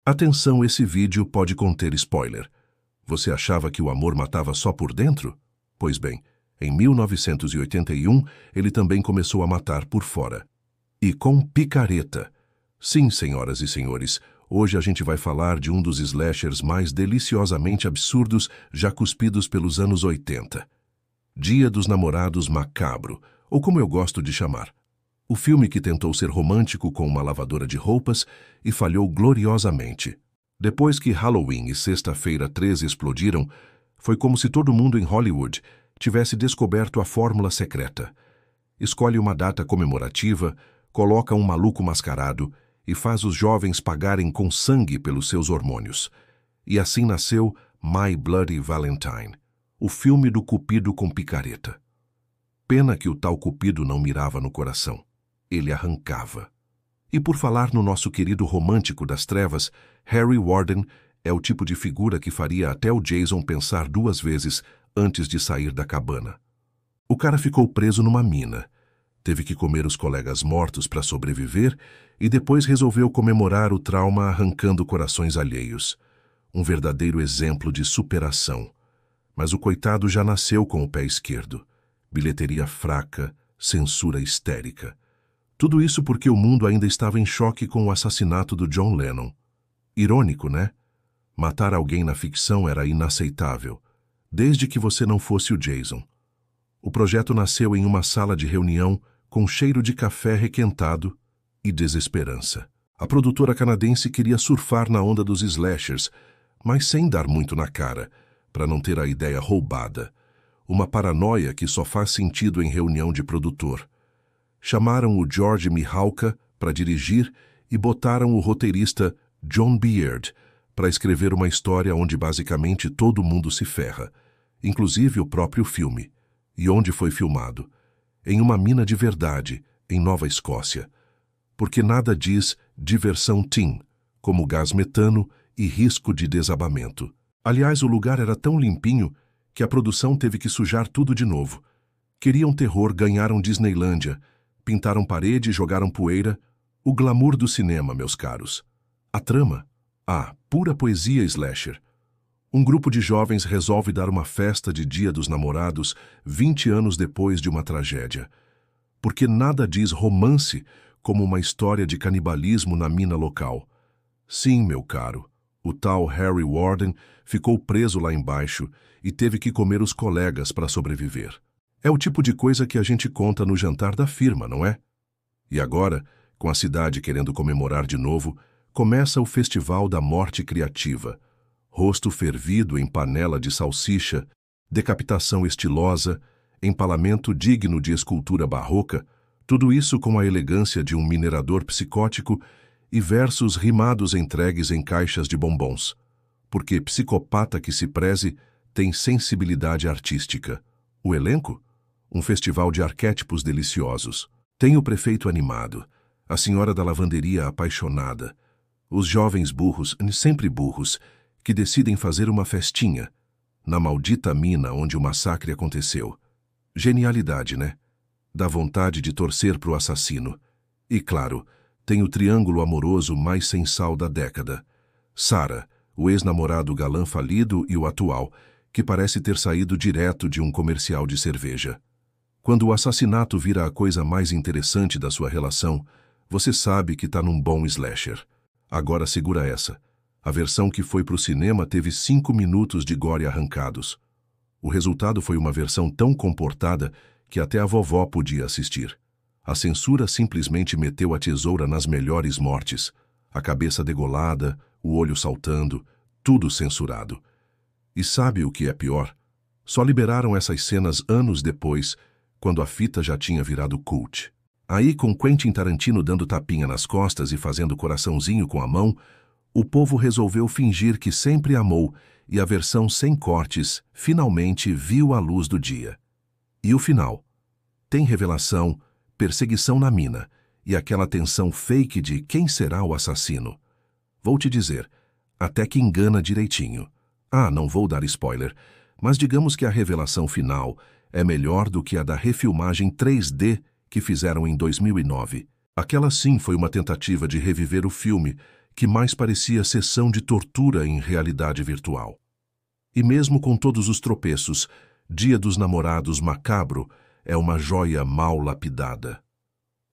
Atenção, esse vídeo pode conter spoiler. Você achava que o amor matava só por dentro? Pois bem, em 1981, ele também começou a matar por fora. E com picareta. Sim, senhoras e senhores, hoje a gente vai falar de um dos slashers mais deliciosamente absurdos já cuspidos pelos anos 80. Dia dos Namorados Macabro, ou como eu gosto de chamar. O filme que tentou ser romântico com uma lavadora de roupas e falhou gloriosamente. Depois que Halloween e Sexta-feira 13 explodiram, foi como se todo mundo em Hollywood tivesse descoberto a fórmula secreta. Escolhe uma data comemorativa, coloca um maluco mascarado e faz os jovens pagarem com sangue pelos seus hormônios. E assim nasceu My Bloody Valentine, o filme do cupido com picareta. Pena que o tal cupido não mirava no coração. Ele arrancava. E por falar no nosso querido romântico das trevas, Harry Warden é o tipo de figura que faria até o Jason pensar duas vezes antes de sair da cabana. O cara ficou preso numa mina, teve que comer os colegas mortos para sobreviver e depois resolveu comemorar o trauma arrancando corações alheios. Um verdadeiro exemplo de superação. Mas o coitado já nasceu com o pé esquerdo. Bilheteria fraca, censura histérica. Tudo isso porque o mundo ainda estava em choque com o assassinato do John Lennon. Irônico, né? Matar alguém na ficção era inaceitável, desde que você não fosse o Jason. O projeto nasceu em uma sala de reunião com cheiro de café requentado e desesperança. A produtora canadense queria surfar na onda dos slashers, mas sem dar muito na cara, para não ter a ideia roubada. Uma paranoia que só faz sentido em reunião de produtor. Chamaram o George Mihalka para dirigir e botaram o roteirista John Beard para escrever uma história onde basicamente todo mundo se ferra, inclusive o próprio filme. E onde foi filmado? Em uma mina de verdade, em Nova Escócia. Porque nada diz diversão teen, como gás metano e risco de desabamento. Aliás, o lugar era tão limpinho que a produção teve que sujar tudo de novo. Queriam terror, ganharam Disneylândia, pintaram parede e jogaram poeira. O glamour do cinema, meus caros. A trama? Pura poesia slasher. Um grupo de jovens resolve dar uma festa de Dia dos Namorados 20 anos depois de uma tragédia. Porque nada diz romance como uma história de canibalismo na mina local. Sim, meu caro, o tal Harry Warden ficou preso lá embaixo e teve que comer os colegas para sobreviver. É o tipo de coisa que a gente conta no jantar da firma, não é? E agora, com a cidade querendo comemorar de novo, começa o Festival da Morte Criativa. Rosto fervido em panela de salsicha, decapitação estilosa, empalamento digno de escultura barroca, tudo isso com a elegância de um minerador psicótico e versos rimados entregues em caixas de bombons. Porque psicopata que se preze tem sensibilidade artística. O elenco? Um festival de arquétipos deliciosos. Tem o prefeito animado, a senhora da lavanderia apaixonada, os jovens burros, sempre burros, que decidem fazer uma festinha na maldita mina onde o massacre aconteceu. Genialidade, né? Dá vontade de torcer pro assassino. E claro, tem o triângulo amoroso mais sem sal da década. Sarah, o ex-namorado galã falido e o atual, que parece ter saído direto de um comercial de cerveja. Quando o assassinato vira a coisa mais interessante da sua relação, você sabe que tá num bom slasher. Agora segura essa. A versão que foi pro cinema teve 5 minutos de gore arrancados. O resultado foi uma versão tão comportada que até a vovó podia assistir. A censura simplesmente meteu a tesoura nas melhores mortes. A cabeça degolada, o olho saltando, tudo censurado. E sabe o que é pior? Só liberaram essas cenas anos depois, quando a fita já tinha virado cult. Aí, com Quentin Tarantino dando tapinha nas costas e fazendo coraçãozinho com a mão, o povo resolveu fingir que sempre amou e a versão sem cortes finalmente viu a luz do dia. E o final? Tem revelação, perseguição na mina e aquela tensão fake de quem será o assassino. Vou te dizer, até que engana direitinho. Não vou dar spoiler, mas digamos que a revelação final é melhor do que a da refilmagem 3D que fizeram em 2009. Aquela sim foi uma tentativa de reviver o filme, que mais parecia sessão de tortura em realidade virtual. E mesmo com todos os tropeços, Dia dos Namorados Macabro é uma joia mal lapidada.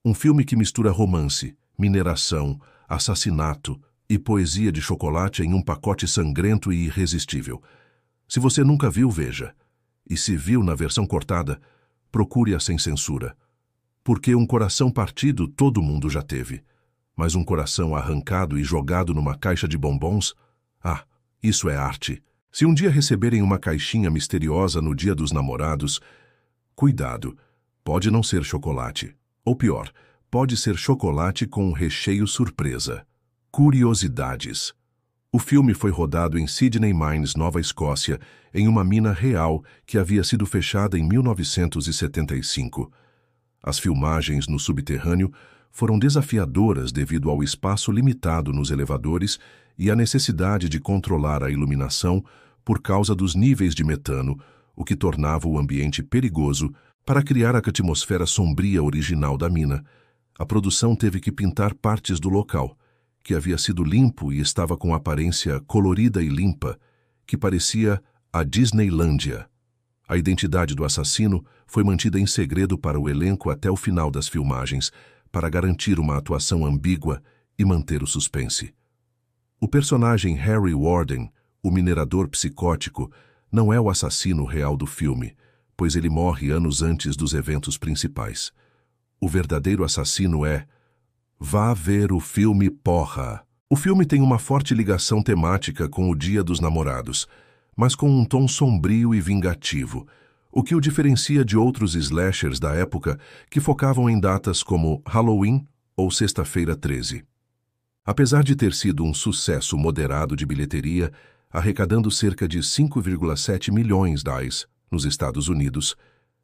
Um filme que mistura romance, mineração, assassinato e poesia de chocolate em um pacote sangrento e irresistível. Se você nunca viu, veja. E se viu na versão cortada, procure-a sem censura. Porque um coração partido todo mundo já teve. Mas um coração arrancado e jogado numa caixa de bombons? Ah, isso é arte. Se um dia receberem uma caixinha misteriosa no Dia dos Namorados, cuidado, pode não ser chocolate. Ou pior, pode ser chocolate com um recheio surpresa. Curiosidades. O filme foi rodado em Sydney Mines, Nova Escócia, em uma mina real que havia sido fechada em 1975. As filmagens no subterrâneo foram desafiadoras devido ao espaço limitado nos elevadores e à necessidade de controlar a iluminação por causa dos níveis de metano, o que tornava o ambiente perigoso. Para criar a atmosfera sombria original da mina, a produção teve que pintar partes do local, que havia sido limpo e estava com aparência colorida e limpa, que parecia a Disneylândia. A identidade do assassino foi mantida em segredo para o elenco até o final das filmagens, para garantir uma atuação ambígua e manter o suspense. O personagem Harry Warden, o minerador psicótico, não é o assassino real do filme, pois ele morre anos antes dos eventos principais. O verdadeiro assassino é... Vá ver o filme, porra! O filme tem uma forte ligação temática com o Dia dos Namorados, mas com um tom sombrio e vingativo, o que o diferencia de outros slashers da época que focavam em datas como Halloween ou Sexta-feira 13. Apesar de ter sido um sucesso moderado de bilheteria, arrecadando cerca de 5,7 milhões nos Estados Unidos,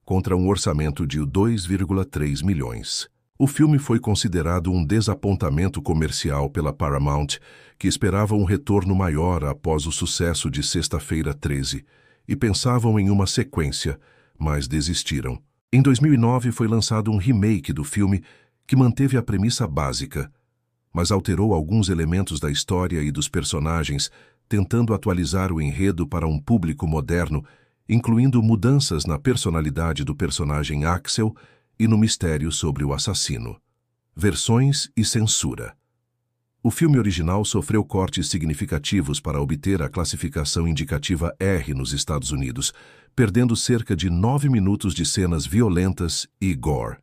contra um orçamento de 2,3 milhões. O filme foi considerado um desapontamento comercial pela Paramount, que esperava um retorno maior após o sucesso de Sexta-feira 13, e pensavam em uma sequência, mas desistiram. Em 2009 foi lançado um remake do filme que manteve a premissa básica, mas alterou alguns elementos da história e dos personagens, tentando atualizar o enredo para um público moderno, incluindo mudanças na personalidade do personagem Axel e no mistério sobre o assassino. Versões e censura. O filme original sofreu cortes significativos para obter a classificação indicativa R nos Estados Unidos, perdendo cerca de 9 minutos de cenas violentas e gore.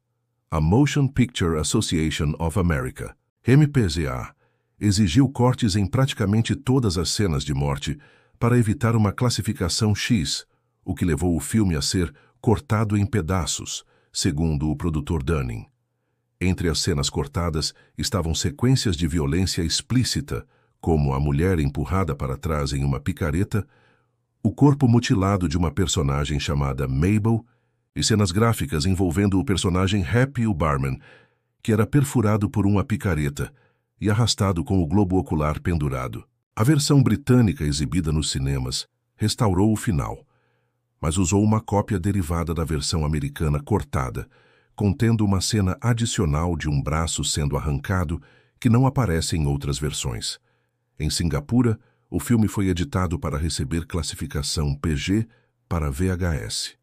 A Motion Picture Association of America, MPAA, exigiu cortes em praticamente todas as cenas de morte para evitar uma classificação X, o que levou o filme a ser cortado em pedaços, segundo o produtor Dunning. Entre as cenas cortadas estavam sequências de violência explícita, como a mulher empurrada para trás em uma picareta, o corpo mutilado de uma personagem chamada Mabel e cenas gráficas envolvendo o personagem Happy o Barman, que era perfurado por uma picareta e arrastado com o globo ocular pendurado. A versão britânica exibida nos cinemas restaurou o final, mas usou uma cópia derivada da versão americana cortada, contendo uma cena adicional de um braço sendo arrancado que não aparece em outras versões. Em Singapura, o filme foi editado para receber classificação PG para VHS.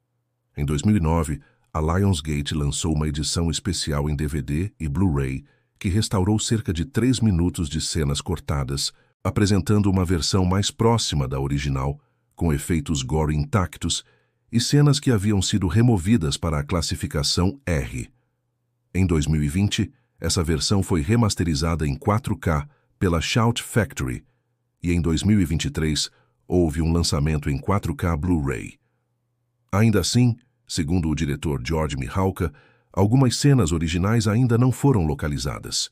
Em 2009, a Lionsgate lançou uma edição especial em DVD e Blu-ray que restaurou cerca de 3 minutos de cenas cortadas, apresentando uma versão mais próxima da original, com efeitos gore intactos e cenas que haviam sido removidas para a classificação R. Em 2020, essa versão foi remasterizada em 4K pela Shout Factory, e em 2023 houve um lançamento em 4K Blu-ray. Ainda assim, segundo o diretor George Mihalka, algumas cenas originais ainda não foram localizadas.